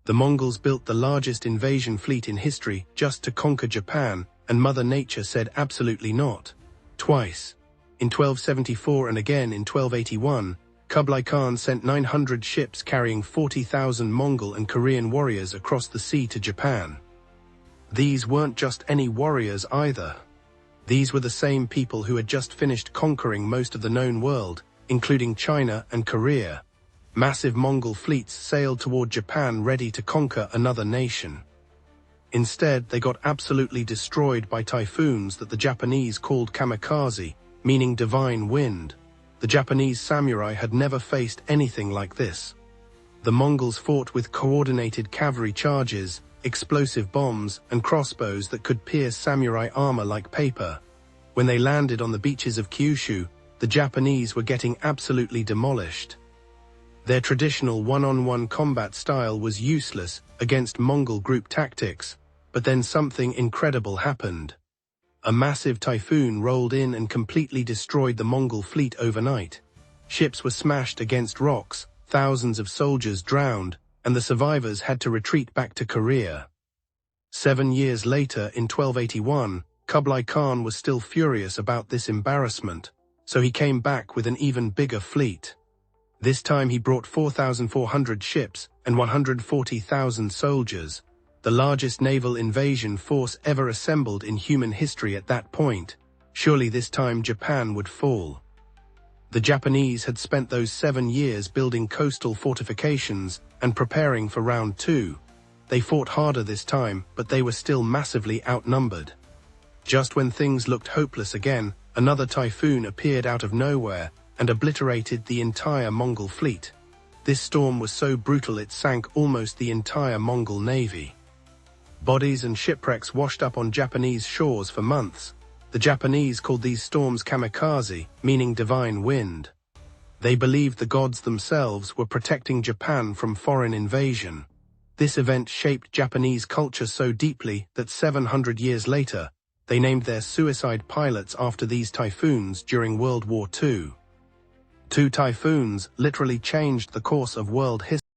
The Mongols built the largest invasion fleet in history just to conquer Japan, and Mother Nature said absolutely not. Twice. In 1274 and again in 1281, Kublai Khan sent 900 ships carrying 40,000 Mongol and Korean warriors across the sea to Japan. These weren't just any warriors either. These were the same people who had just finished conquering most of the known world, including China and Korea. Massive Mongol fleets sailed toward Japan ready to conquer another nation. Instead, they got absolutely destroyed by typhoons that the Japanese called Kamikaze, meaning divine wind. The Japanese samurai had never faced anything like this. The Mongols fought with coordinated cavalry charges, explosive bombs, and crossbows that could pierce samurai armor like paper. When they landed on the beaches of Kyushu, the Japanese were getting absolutely demolished. Their traditional one-on-one combat style was useless against Mongol group tactics, but then something incredible happened. A massive typhoon rolled in and completely destroyed the Mongol fleet overnight. Ships were smashed against rocks, thousands of soldiers drowned, and the survivors had to retreat back to Korea. 7 years later, in 1281, Kublai Khan was still furious about this embarrassment, so he came back with an even bigger fleet. This time he brought 4,400 ships and 140,000 soldiers, the largest naval invasion force ever assembled in human history at that point. Surely this time Japan would fall. The Japanese had spent those 7 years building coastal fortifications and preparing for round 2. They fought harder this time, but they were still massively outnumbered. Just when things looked hopeless again, another typhoon appeared out of nowhere and obliterated the entire Mongol fleet. This storm was so brutal it sank almost the entire Mongol navy. Bodies and shipwrecks washed up on Japanese shores for months. The Japanese called these storms kamikaze, meaning divine wind. They believed the gods themselves were protecting Japan from foreign invasion. This event shaped Japanese culture so deeply that 700 years later, they named their suicide pilots after these typhoons during World War II. 2 typhoons literally changed the course of world history.